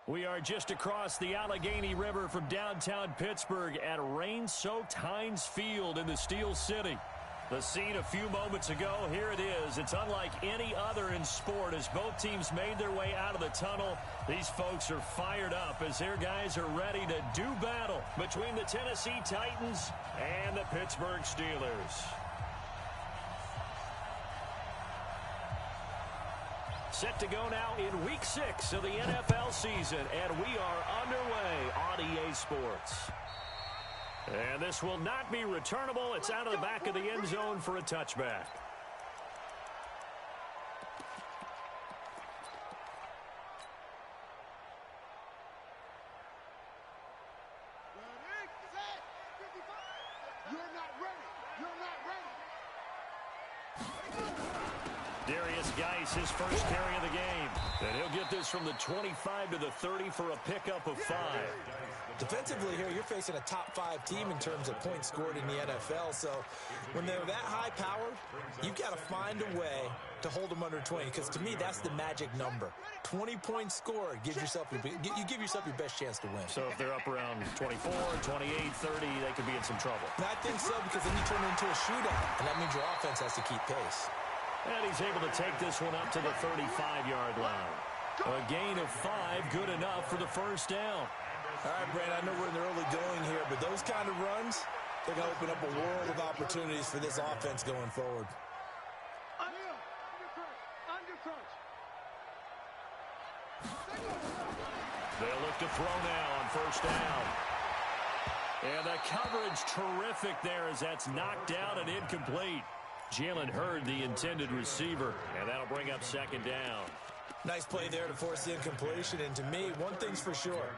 We are just across the Allegheny River from downtown Pittsburgh at rain-soaked Heinz Field in the Steel City. The scene a few moments ago, here it is. It's unlike any other in sport as both teams made their way out of the tunnel. These folks are fired up as their guys are ready to do battle between the Tennessee Titans and the Pittsburgh Steelers. Set to go now in Week 6 of the NFL season, and we are underway on EA Sports. And this will not be returnable. It's out of the back of the end zone for a touchback. Darius Geis, his first carry of the game. And he'll get this from the 25 to the 30 for a pickup of 5. Defensively here, you're facing a top-5 team in terms of points scored in the NFL. So when they're that high-powered, you've got to find a way to hold them under 20. Because to me, that's the magic number. 20 points scored, you give yourself your best chance to win. So if they're up around 24, 28, 30, they could be in some trouble. And I think so, because then you turn it into a shootout, and that means your offense has to keep pace. And he's able to take this one up to the 35-yard line. A gain of 5, good enough for the first down. All right, Brandon, I know we're in the early going here, but those kind of runs, they're going to open up a world of opportunities for this offense going forward. They'll look to throw now on first down. And the coverage terrific there as that's knocked down and incomplete. Jalen Hurd, the intended receiver, and that'll bring up second down. Nice play there to force the incompletion, and to me, one thing's for sure.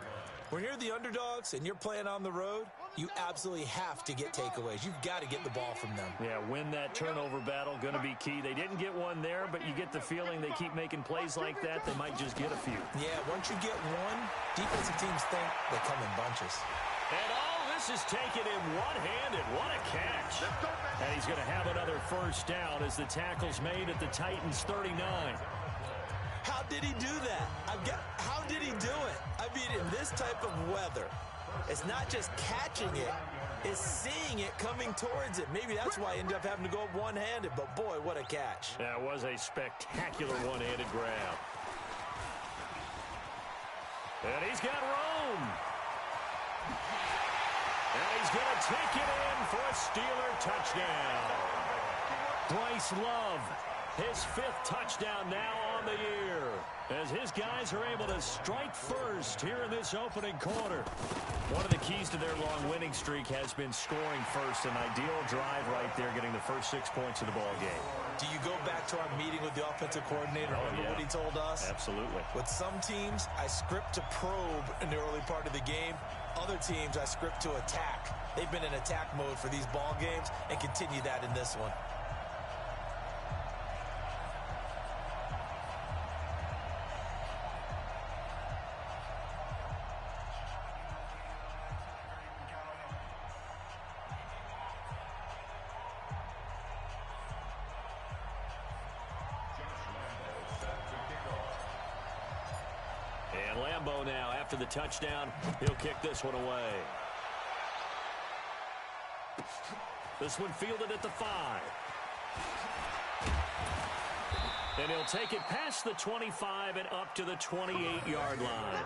When you're the underdogs and you're playing on the road, you absolutely have to get takeaways. You've got to get the ball from them. Yeah, win that turnover battle, going to be key. They didn't get one there, but you get the feeling they keep making plays like that, they might just get a few. Yeah, once you get one, defensive teams think they come in bunches. And all this is taken in one-handed. What a catch. And he's going to have another first down as the tackle's made at the Titans' 39. How did he do that? How did he do it? I mean, in this type of weather, it's not just catching it, it's seeing it coming towards it. Maybe that's why he ended up having to go one-handed, but boy, what a catch. That was a spectacular one-handed grab. And he's got room. And he's going to take it in for a Steeler touchdown. Bryce Love, his 5th touchdown now on the year, as his guys are able to strike first here in this opening quarter. One of the keys to their long winning streak has been scoring first. An ideal drive right there, getting the first 6 points of the ball game. Do you go back to our meeting with the offensive coordinator? Remember what he told us? Absolutely. With some teams, I script to probe in the early part of the game. Other teams, I script to attack. They've been in attack mode for these ball games and continue that in this one. And Lambeau now, after the touchdown, he'll kick this one away. This one fielded at the 5. And he'll take it past the 25 and up to the 28-yard line.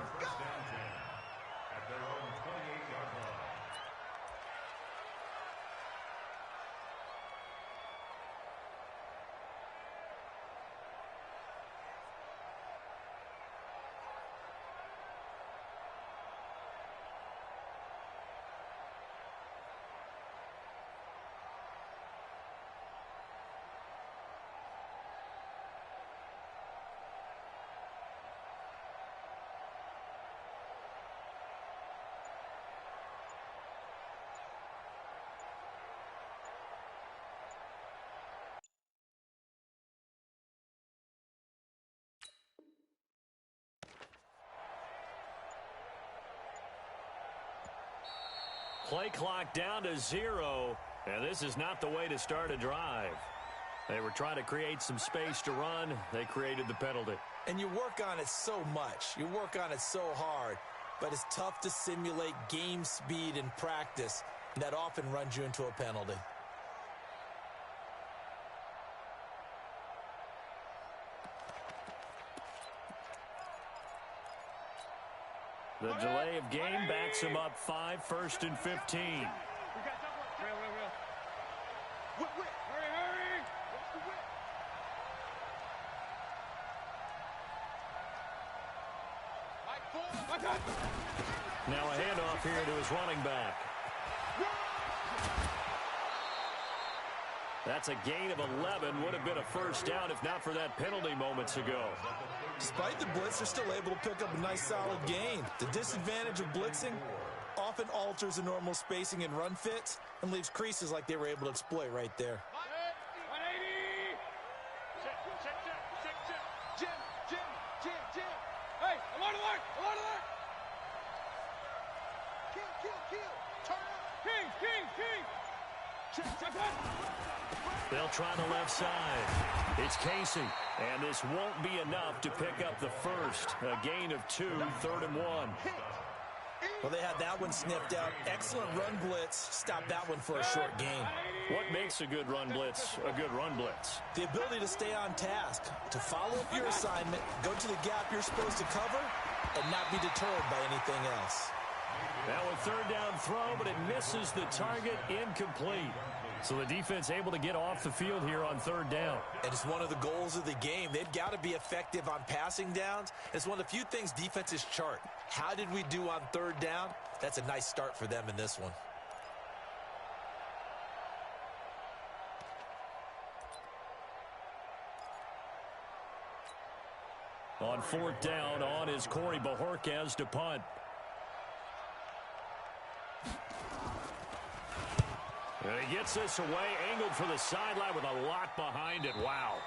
Play clock down to 0, and this is not the way to start a drive. They were trying to create some space to run. They created the penalty. And you work on it so much. You work on it so hard. But it's tough to simulate game speed in practice. And that often runs you into a penalty. The delay of game backs him up 5, 1st and 15. Now a handoff here to his running back. That's a gain of 11. Would have been a first down if not for that penalty moments ago. Despite the blitz, they're still able to pick up a nice solid gain. The disadvantage of blitzing often alters the normal spacing and run fits and leaves creases like they were able to exploit right there. They'll try the left side. It's Casey, and this won't be enough to pick up the first. A gain of 2, 3rd and 1. Well, they had that one sniffed out. Excellent run blitz. Stop that one for a short gain. What makes a good run blitz a good run blitz? The ability to stay on task, to follow up your assignment, go to the gap you're supposed to cover, and not be deterred by anything else. Now a 3rd down throw, but it misses the target, incomplete. So the defense able to get off the field here on 3rd down. And it's one of the goals of the game. They've got to be effective on passing downs. It's one of the few things defenses chart. How did we do on 3rd down? That's a nice start for them in this one. On 4th down, on is Corey Bojorquez to punt. And he gets this away, angled for the sideline with a lot behind it. Wow.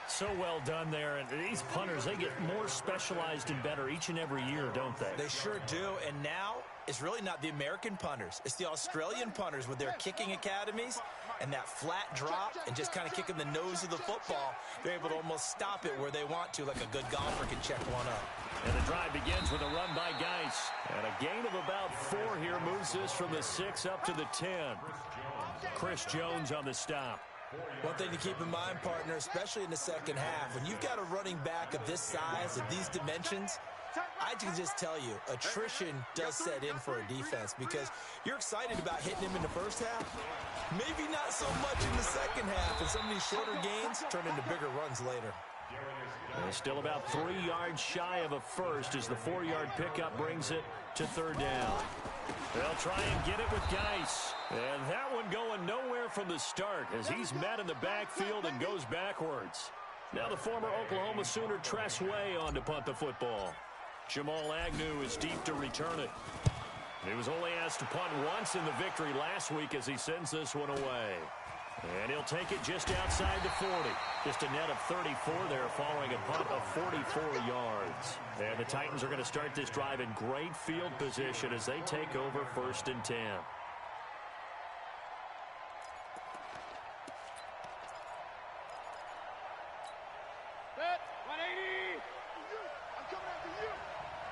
So well done there. And these punters, they get more specialized and better each and every year, don't they? They sure do. And now it's really not the American punters. It's the Australian punters with their kicking academies and that flat drop and just kind of kicking the nose of the football. They're able to almost stop it where they want to, like a good golfer can check one up. And the drive begins with a run by Geis. And a gain of about 4 here moves this from the 6 up to the 10. Chris Jones on the stop. One thing to keep in mind, partner, especially in the second half, when you've got a running back of this size, of these dimensions, I can just tell you, attrition does set in for a defense because you're excited about hitting him in the first half. Maybe not so much in the second half, and some of these shorter gains turn into bigger runs later. And still about 3 yards shy of a first as the 4-yard pickup brings it to 3rd down. They'll try and get it with Geis. And that one going nowhere from the start as he's met in the backfield and goes backwards. Now the former Oklahoma Sooner Tress Way on to punt the football. Jamal Agnew is deep to return it. He was only asked to punt once in the victory last week as he sends this one away. And he'll take it just outside the 40. Just a net of 34 there following a punt of 44 yards. And the Titans are going to start this drive in great field position as they take over 1st and 10. Set, 180. I'm coming after you.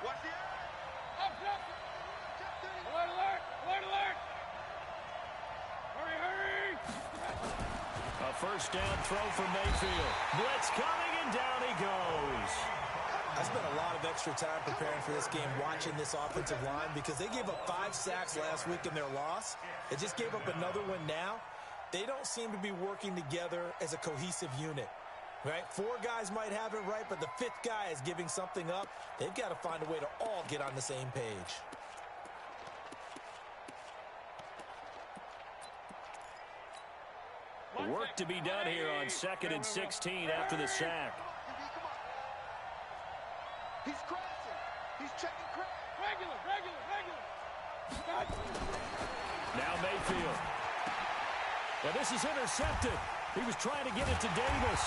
Watch the air. Up. Alert, alert, alert, alert. Hurry, hurry. A 1st down throw for Mayfield. Blitz coming, and down he goes. I spent a lot of extra time preparing for this game, watching this offensive line, because they gave up 5 sacks last week in their loss. They just gave up another one now. They don't seem to be working together as a cohesive unit, right? 4 guys might have it right, but the 5th guy is giving something up. They've got to find a way to all get on the same page. Work to be done here on 2nd and 16 after the sack. He's crossing. He's checking crack. Regular. Now Mayfield. Now this is intercepted. He was trying to get it to Davis.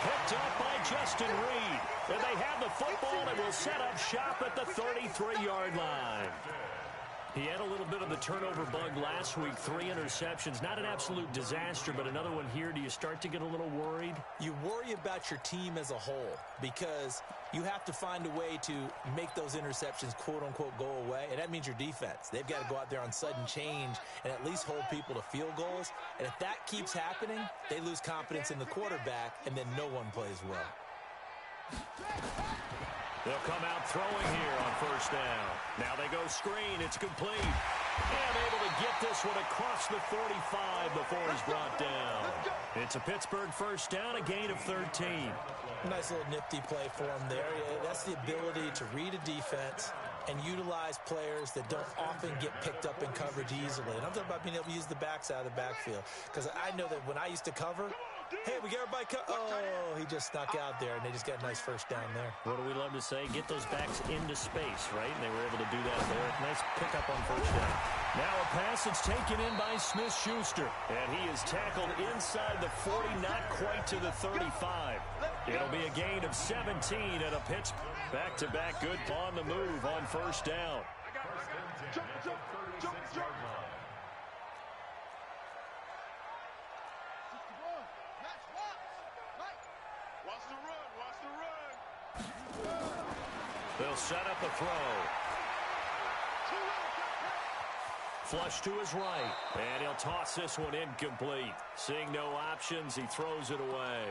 Picked up by Justin Reed. And they have the football and will set up shop at the 33-yard line. He had a little bit of the turnover bug last week, 3 interceptions. Not an absolute disaster, but another one here. Do you start to get a little worried? You worry about your team as a whole because you have to find a way to make those interceptions, quote-unquote, go away, and that means your defense. They've got to go out there on sudden change and at least hold people to field goals, and if that keeps happening, they lose confidence in the quarterback, and then no one plays well. They'll come out throwing here on first down. Now they go screen. It's complete. And able to get this one across the 45 before he's brought down. It's a Pittsburgh first down, a gain of 13. Nice little nifty play for him there. That's the ability to read a defense and utilize players that don't often get picked up in coverage easily. And I'm talking about being able to use the backside of the backfield. Because I know that when I used to cover, hey, we got everybody oh, he just snuck out there, and they just got a nice first down there. What do we love to say? Get those backs into space, right? And they were able to do that there. Nice pickup on first down. Now a pass that's taken in by Smith-Schuster. And he is tackled inside the 40, not quite to the 35. It'll be a gain of 17 at a pitch. Back-to-back good on the move on first down. Jump, jump, jump, jump. Watch the run. They'll set up a throw. Flush to his right. And he'll toss this one incomplete. Seeing no options, he throws it away.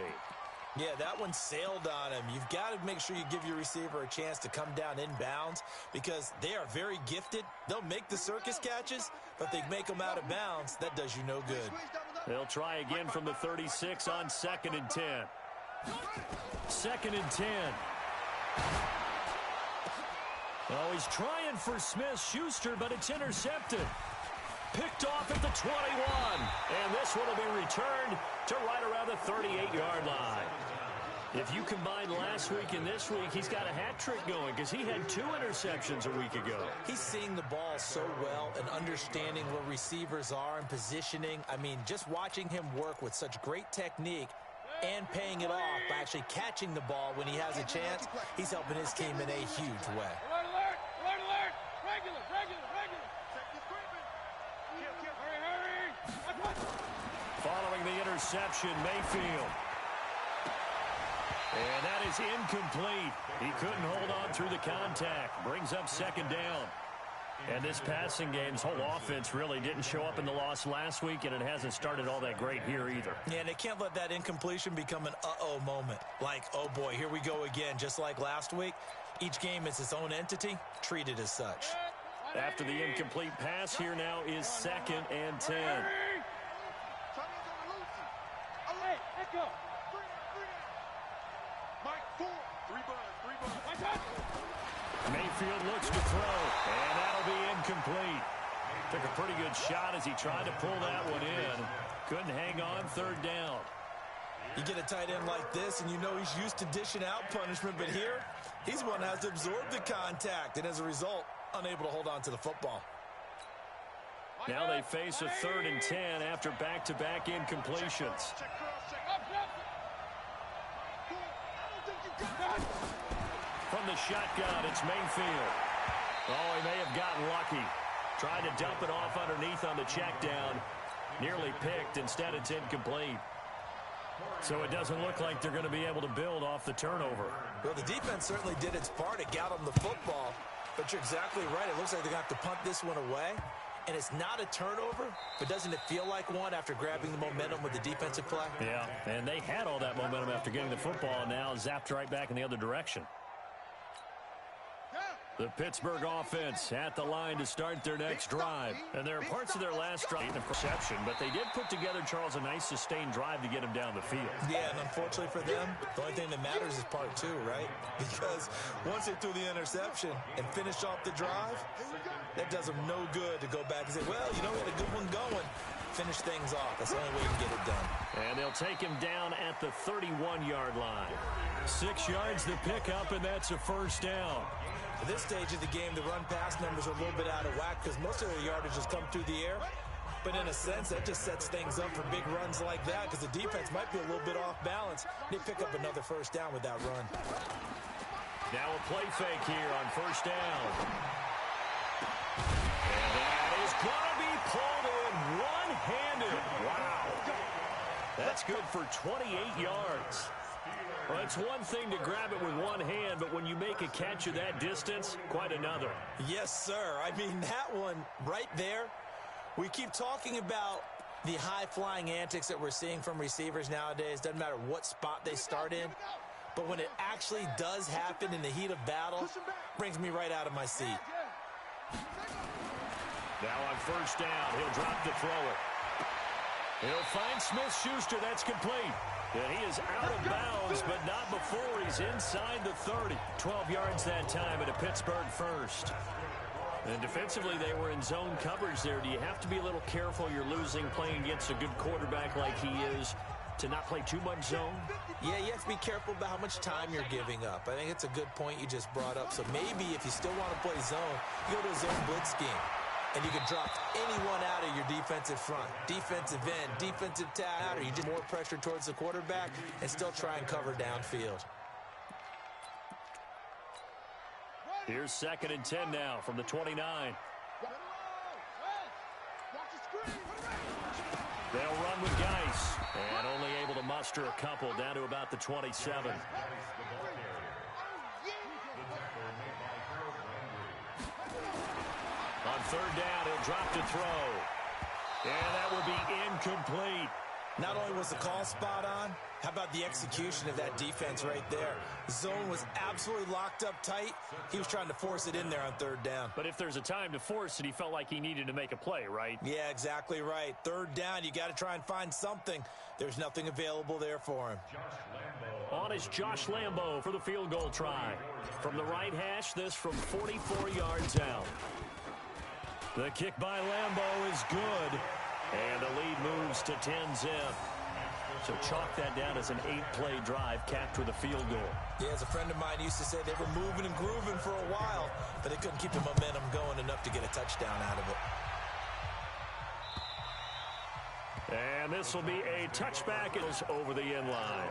Yeah, that one sailed on him. You've got to make sure you give your receiver a chance to come down inbounds because they are very gifted. They'll make the circus catches, but they make them out of bounds. That does you no good. They'll try again from the 36 on 2nd and 10. 2nd and 10. Oh, he's trying for Smith-Schuster, but it's intercepted. Picked off at the 21. And this one will be returned to right around the 38-yard line. If you combine last week and this week, he's got a hat trick going because he had 2 interceptions a week ago. He's seeing the ball so well and understanding where receivers are and positioning. I mean, just watching him work with such great technique and paying it off by actually catching the ball when he has a chance, he's helping his team in a huge way. Alert, alert, alert, alert. Regular, regular, regular. Hurry, hurry. Following the interception, Mayfield. And that is incomplete. He couldn't hold on through the contact. Brings up 2nd down. And this passing game's whole offense really didn't show up in the loss last week, and it hasn't started all that great here either. Yeah, and they can't let that incompletion become an uh-oh moment. Like, oh boy, here we go again, just like last week. Each game is its own entity, treated as such. After the incomplete pass, here now is 2nd and 10. Echo. Mike, 4. 3 buns. Mayfield looks to throw, and that'll be incomplete. Took a pretty good shot as he tried to pull that one in. Couldn't hang on 3rd down. You get a tight end like this, and you know he's used to dishing out punishment, but here, he's one that has to absorb the contact, and as a result, unable to hold on to the football. Now they face a 3rd and 10 after back-to-back incompletions. From the shotgun, it's Mayfield. Oh, he may have gotten lucky. Tried to dump it off underneath on the check down. Nearly picked. Instead, it's incomplete. So it doesn't look like they're going to be able to build off the turnover. Well, the defense certainly did its part. It got them the football. But you're exactly right. It looks like they're going to have to punt this one away. And it's not a turnover, but doesn't it feel like one after grabbing the momentum with the defensive play? Yeah, and they had all that momentum after getting the football, and now zapped right back in the other direction. The Pittsburgh offense at the line to start their next drive. And there are parts of their last drive of perception, but they did put together, Charles, a nice sustained drive to get him down the field. Yeah, and unfortunately for them, the only thing that matters is part 2, right? Because once they threw the interception and finished off the drive, that does them no good to go back and say, well, you know, we had a good one going. Finish things off. That's the only way you can get it done. And they'll take him down at the 31-yard line. 6 yards to pick up, and that's a first down. At this stage of the game, the run-pass numbers are a little bit out of whack because most of their yardage has come through the air. But in a sense, that just sets things up for big runs like that because the defense might be a little bit off balance. They pick up another first down with that run. Now a play fake here on first down. And Wow. That's good for 28 yards. Well, it's one thing to grab it with one hand, but when you make a catch of that distance, quite another. Yes, sir. I mean, that one right there, we keep talking about the high-flying antics that we're seeing from receivers nowadays. Doesn't matter what spot they start in. But when it actually does happen in the heat of battle, brings me right out of my seat. Now on first down, he'll drop to throw it. He'll find Smith-Schuster. That's complete. And he is out of bounds, but not before he's inside the 30. 12 yards that time, and a Pittsburgh first. And defensively, they were in zone coverage there. Do you have to be a little careful? You're losing playing against a good quarterback like he is to not play too much zone? Yeah, you have to be careful about how much time you're giving up. I think it's a good point you just brought up. So maybe if you still want to play zone, you go to a zone blitz scheme. And you can drop anyone out of your defensive front. Defensive end, defensive tackle, or you do more pressure towards the quarterback and still try and cover downfield. Here's 2nd and 10 now from the 29. They'll run with Geis, and only able to muster a couple down to about the 27. On third down, he'll drop to throw. And that will be incomplete. Not only was the call spot on, how about the execution of that defense right there? The zone was absolutely locked up tight. He was trying to force it in there on third down. But if there's a time to force it, he felt like he needed to make a play, right? Yeah, exactly right. Third down, you got to try and find something. There's nothing available there for him. On is Josh Lambo for the field goal try. From the right hash, this from 44 yards out. The kick by Lambo is good. And the lead moves to 10-zip. So chalk that down as an 8-play drive capped with a field goal. Yeah, as a friend of mine used to say, they were moving and grooving for a while, but they couldn't keep the momentum going enough to get a touchdown out of it. And this will be a touchback over the end line.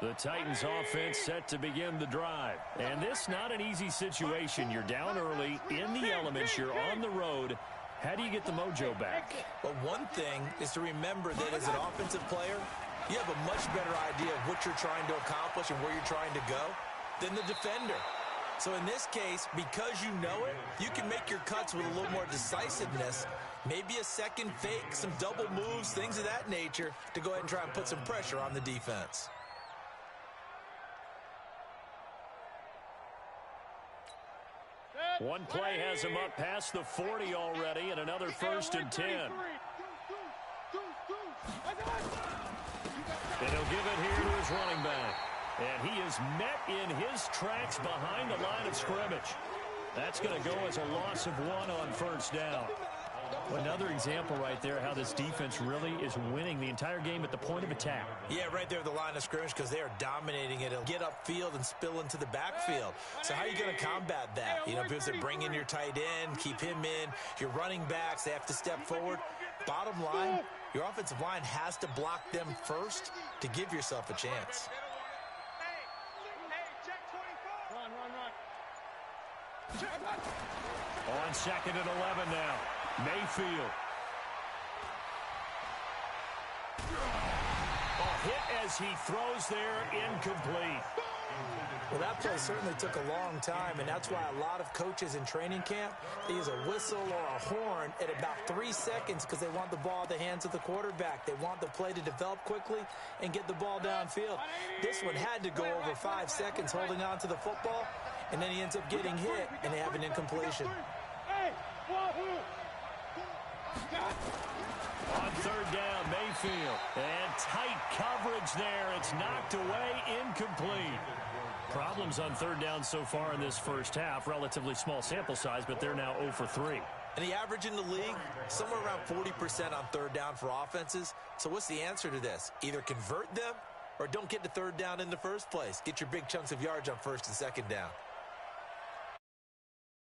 The Titans offense set to begin the drive. And this not an easy situation. You're down early, in the elements, you're on the road. How do you get the mojo back? Well, one thing is to remember that as an offensive player, you have a much better idea of what you're trying to accomplish and where you're trying to go than the defender. So in this case, because you know it, you can make your cuts with a little more decisiveness, maybe a second fake, some double moves, things of that nature, to go ahead and try and put some pressure on the defense. One play has him up past the 40 already, and another 1st and 10. And he'll give it here to his running back. And he is met in his tracks behind the line of scrimmage. That's going to go as a loss of 1 on first down. Another example right there how this defense really is winning the entire game at the point of attack. Yeah, right there at the line of scrimmage because they are dominating it. It'll get upfield and spill into the backfield. So how are you going to combat that? You know, because they bring in your tight end, keep him in. Your running backs, they have to step forward. Bottom line, your offensive line has to block them first to give yourself a chance. On 2nd and 11 now. Mayfield. A hit as he throws there, incomplete. Well, that play certainly took a long time, and that's why a lot of coaches in training camp, they use a whistle or a horn at about 3 seconds because they want the ball in the hands of the quarterback. They want the play to develop quickly and get the ball downfield. This one had to go over 5 seconds holding on to the football, and then he ends up getting hit, and they have an incompletion. On third down, Mayfield. And tight coverage there. It's knocked away, incomplete. Problems on third down so far in this first half. Relatively small sample size, but they're now 0 for 3. And the average in the league, somewhere around 40% on third down for offenses. So what's the answer to this? Either convert them or don't get to third down in the first place. Get your big chunks of yards on first and second down.